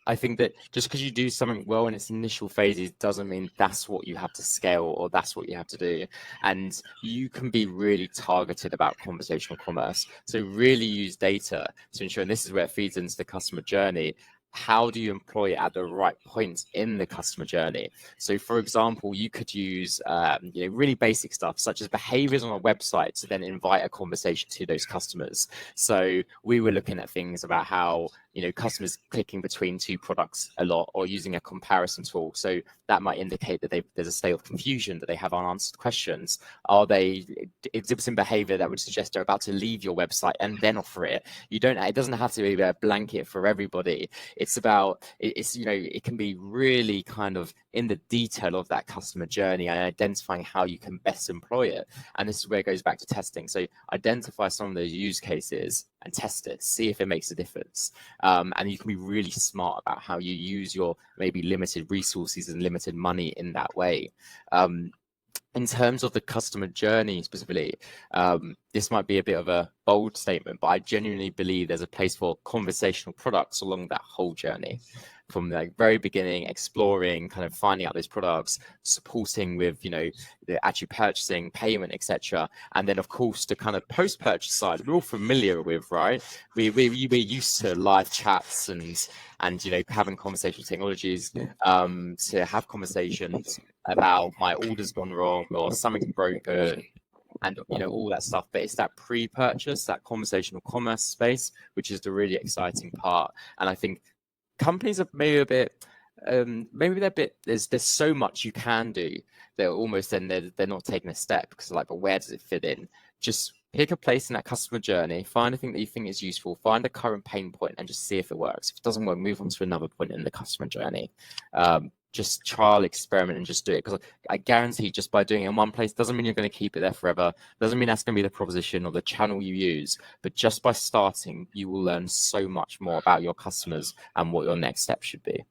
I think that just because you do something well in its initial phases doesn't mean that's what you have to scale or that's what you have to do. And you can be really targeted about conversational commerce. So really use data to ensure, and this is where it feeds into the customer journey. How do you employ it at the right points in the customer journey? So, for example, you could use really basic stuff such as behaviors on a website to then invite a conversation to those customers. So we were looking at things about how customers clicking between two products a lot or using a comparison tool. So that might indicate that there's a state of confusion, that they have unanswered questions. Are they exhibiting behavior that would suggest they're about to leave your website and then offer it? It doesn't have to be a blanket for everybody. It's about, it can be really kind of in the detail of that customer journey and identifying how you can best employ it. And this is where it goes back to testing. So identify some of those use cases and test it, see if it makes a difference. And you can be really smart about how you use your maybe limited resources and limited money in that way. In terms of the customer journey specifically, this might be a bit of a bold statement, but I genuinely believe there's a place for conversational products along that whole journey. From the very beginning, exploring, kind of finding out those products, supporting with, the actually purchasing, payment, etc. And then, of course, the kind of post-purchase side we're all familiar with, right? We're used to live chats and having conversational technologies to have conversations about my order's gone wrong or something's broken and all that stuff. But it's that pre-purchase, that conversational commerce space, which is the really exciting part. And I think companies are maybe a bit there's so much you can do that almost then they're not taking a step because but where does it fit in? Just pick a place in that customer journey, find a thing that you think is useful, find a current pain point and just see if it works. If it doesn't work, move on to another point in the customer journey. Just trial, experiment, and just do it. Because I guarantee just by doing it in one place doesn't mean you're going to keep it there forever. Doesn't mean that's going to be the proposition or the channel you use. But just by starting, you will learn so much more about your customers and what your next step should be.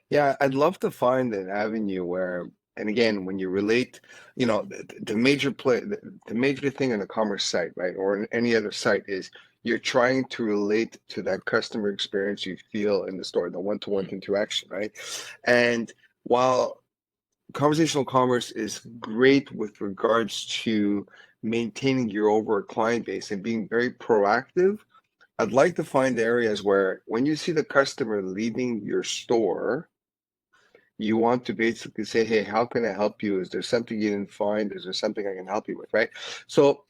Yeah, I'd love to find an avenue where, and again, when you relate, the major thing on a commerce site, right, or in any other site is you're trying to relate to that customer experience you feel in the store, the one-to-one interaction, right? And while conversational commerce is great with regards to maintaining your overall client base and being very proactive, I'd like to find areas where when you see the customer leaving your store, you want to basically say, hey, how can I help you? Is there something you didn't find? Is there something I can help you with, right? So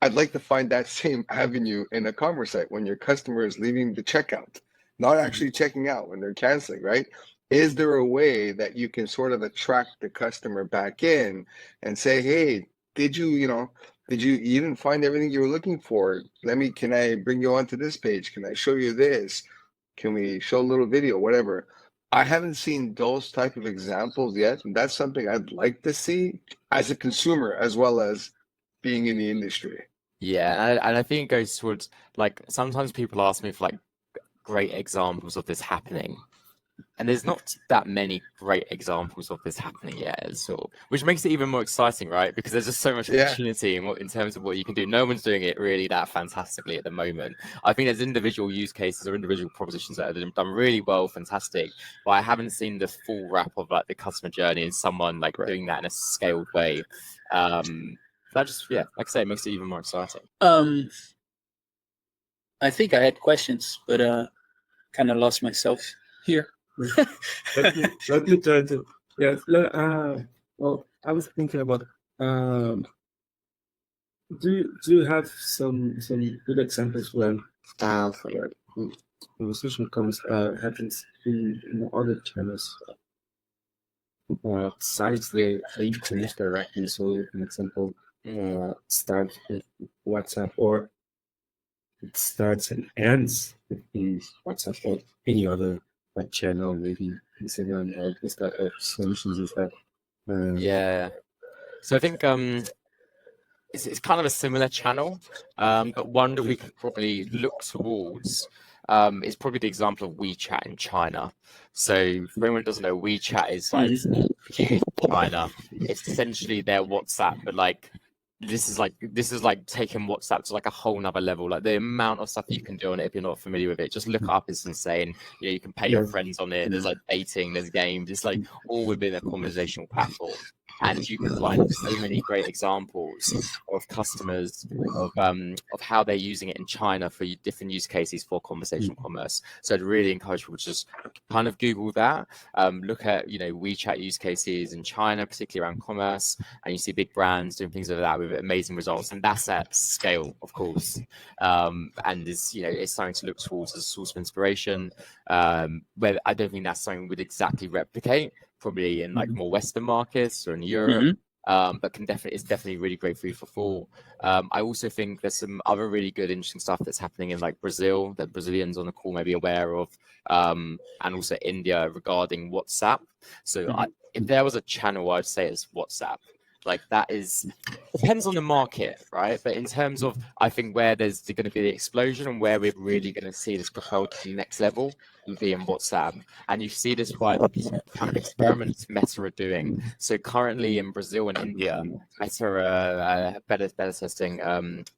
I'd like to find that same avenue in a commerce site when your customer is leaving the checkout, not actually checking out when they're canceling, right? Is there a way that you can sort of attract the customer back in and say, hey, you didn't find everything you were looking for? Can I bring you onto this page? Can I show you this? Can we show a little video, whatever? I haven't seen those type of examples yet. And that's something I'd like to see as a consumer as well as being in the industry. Yeah, and I think it goes towards sometimes people ask me for great examples of this happening. And there's not that many great examples of this happening yet, which makes it even more exciting, right? Because there's just so much opportunity in terms of what you can do. No one's doing it really that fantastically at the moment. I think there's individual use cases or individual propositions that have done really well, fantastic, but I haven't seen the full wrap of the customer journey and someone doing that in a scaled way. That just, like I say, it makes it even more exciting. I think I had questions, but kind of lost myself here. Let me try to. Yes. Well, I was thinking about Um, do you have some good examples when for like conversation comes happens in other channels besides the internet directly? So, for example, start with WhatsApp, or it starts and ends in WhatsApp or any other like channel, maybe Instagram or this type of solutions is that. Yeah. So I think it's kind of a similar channel, but one that we could probably look towards is probably the example of WeChat in China. So for anyone who doesn't know, WeChat is like huge in China. It's essentially their WhatsApp, but like this is like taking WhatsApp to like a whole nother level. Like the amount of stuff you can do on it if you're not familiar with it, just look it up, it's insane. You know, you can pay your friends on it. There's like dating, there's games. It's like all within a conversational platform. And you can find so many great examples of customers of how they're using it in China for different use cases for conversational commerce. So I'd really encourage people to just kind of Google that, look at WeChat use cases in China, particularly around commerce, and you see big brands doing things like that with amazing results, and that's at scale, of course, and it's something to look towards as a source of inspiration. Where I don't think that's something we'd exactly replicate, probably in like more Western markets or in Europe. But it's definitely really great food for thought. I also think there's some other really good, interesting stuff that's happening in like Brazil that Brazilians on the call may be aware of, and also India regarding WhatsApp. So if there was a channel, I'd say it's WhatsApp. Like that depends on the market, right? But in terms of, I think where there's going to be the explosion and where we're really going to see this propelled to the next level will be in WhatsApp. And you see this by kind of experiments Meta are doing. So currently in Brazil and India, Meta are better testing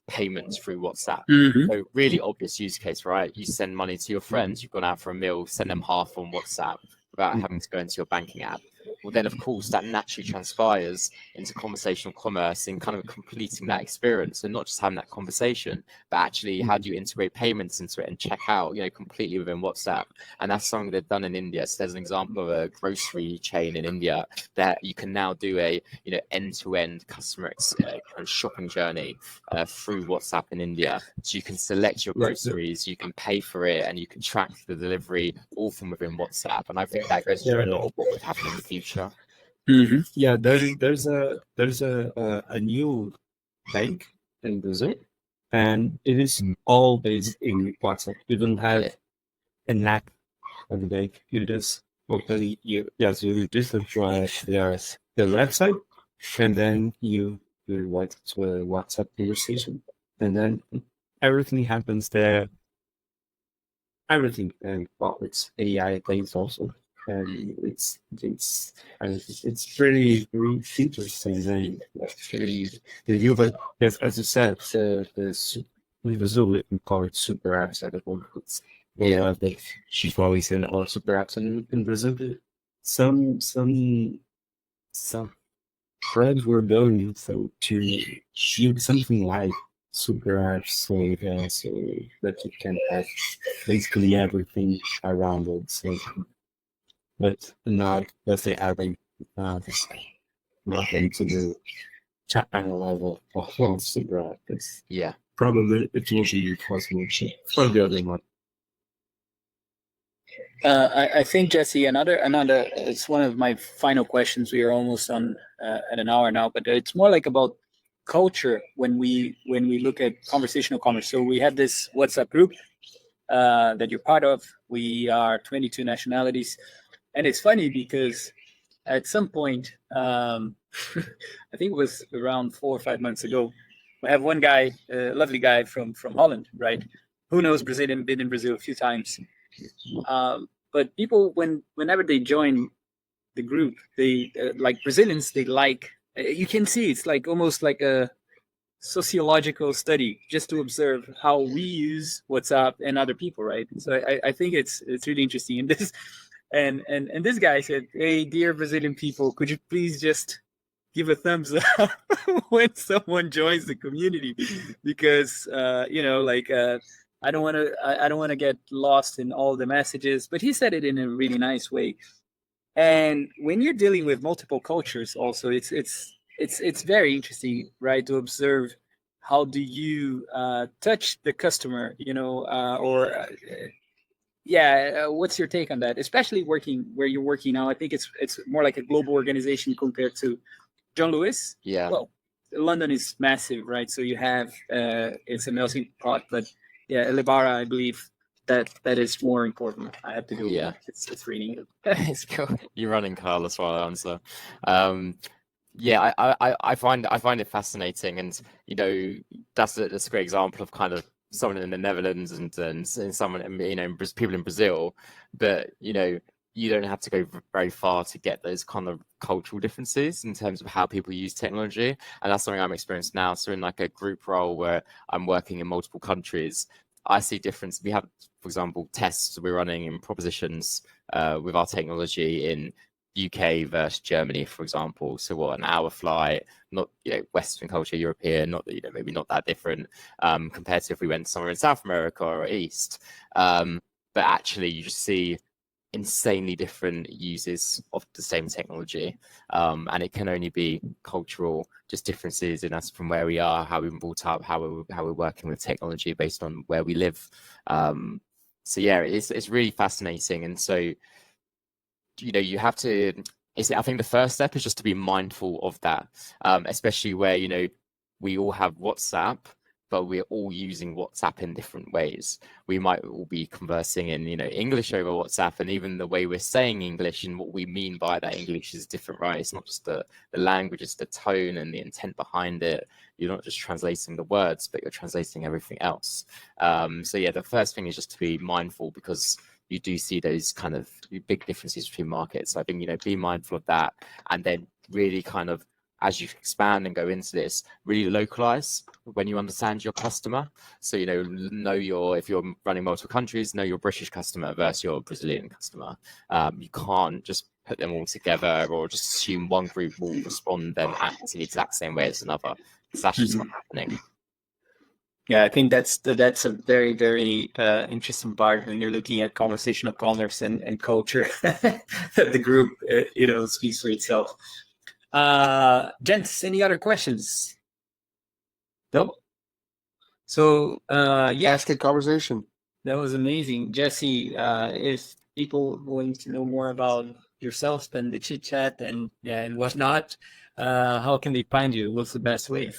payments through WhatsApp. So really obvious use case, right? You send money to your friends, you've gone out for a meal, send them half on WhatsApp without having to go into your banking app. Well, then, of course, that naturally transpires into conversational commerce and kind of completing that experience, and not just having that conversation, but actually how do you integrate payments into it and check out, completely within WhatsApp. And that's something they've done in India. So there's an example of a grocery chain in India that you can now do a end-to-end customer kind of shopping journey through WhatsApp in India. So you can select your groceries, you can pay for it, and you can track the delivery all from within WhatsApp. And I think that goes to a lot of what would happen in the future. Yeah, there's a new bank in Brazil, and it is all based in WhatsApp. You don't have an app of the bank. You just locally you just try their website, and then you write to a WhatsApp conversation, and then everything happens there. Everything, and it's AI based also. And it's pretty interesting. And pretty you, but yes, as you said, in Brazil we call it super apps at the moment. She's always in all super apps in Brazil. Some friends were building so to shoot something like super apps so that you can have basically everything around it. So, but not let's say having nothing to do chat level of super app. It's probably it will be possible for the other one. I think, Jesse, another it's one of my final questions. We are almost on at an hour now, but it's more like about culture when we look at conversational commerce. So we have this WhatsApp group that you're part of. We are 22 nationalities, and it's funny because at some point, I think it was around 4 or 5 months ago, we have one guy, a lovely guy from Holland, right? Who knows Brazilian, been in Brazil a few times. But people, whenever they join the group, they like Brazilians, they like, you can see it's like almost like a sociological study just to observe how we use WhatsApp and other people, right? So I think it's really interesting. And this and this guy said, "Hey, dear Brazilian people, could you please just give a thumbs up when someone joins the community, because I don't want to get lost in all the messages." But he said it in a really nice way. And when you're dealing with multiple cultures, also it's it's very interesting, right, to observe how do you touch the customer, or yeah, what's your take on that? Especially working where you're working now, I think it's more like a global organization compared to John Lewis. Yeah. Well, London is massive, right? So you have it's a melting pot, but yeah, Elibara, I believe that is more important. I have to do Yeah. it's reading. It's cool. You're running, Carlos, while I answer. Yeah, I find it fascinating, and that's a great example of kind of someone in the Netherlands and someone people in Brazil, but you don't have to go very far to get those kind of cultural differences in terms of how people use technology, and that's something I'm experiencing now. So in like a group role where I'm working in multiple countries, I see difference. We have, for example, tests we're running in propositions with our technology in UK versus Germany, for example. So what, an hour flight, not Western culture, European, not maybe not that different compared to if we went somewhere in South America or East. But actually, you just see insanely different uses of the same technology, and it can only be cultural, just differences in us from where we are, how we've been brought up, how we're working with technology based on where we live. So yeah, it's really fascinating, and so you have to. I think the first step is just to be mindful of that, especially where we all have WhatsApp, but we're all using WhatsApp in different ways. We might all be conversing in English over WhatsApp, and even the way we're saying English and what we mean by that English is different, right? It's not just the language, it's the tone and the intent behind it. You're not just translating the words, but you're translating everything else. So yeah, the first thing is just to be mindful, because you do see those kind of big differences between markets. So I think, be mindful of that, and then really kind of, as you expand and go into this, really localize when you understand your customer. So, if you're running multiple countries, know your British customer versus your Brazilian customer. You can't just put them all together or just assume one group will respond then act in the exact same way as another. Because that's just not happening. Yeah, I think that's a very, very interesting part when you're looking at conversational commerce and culture. The group, speaks for itself. Gents, any other questions? No. So yeah, Ask a conversation. that was amazing, Jesse. If people want to know more about yourself and the chit chat and whatnot, how can they find you? What's the best way?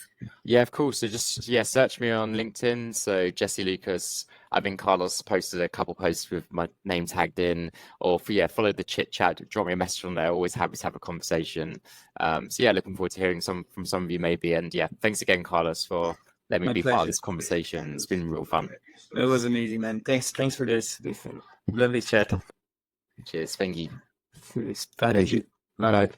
Yeah, of course. So just search me on LinkedIn. So Jesse Lucas. I think Carlos posted a couple posts with my name tagged in, or follow the chit chat. Drop me a message on there. Always happy to have a conversation. So yeah, looking forward to hearing from some of you maybe. And yeah, thanks again, Carlos, for letting me My be pleasure. part of this conversation. It's been real fun. It was amazing, man. Thanks for this lovely chat. Cheers. Thank you. Bye.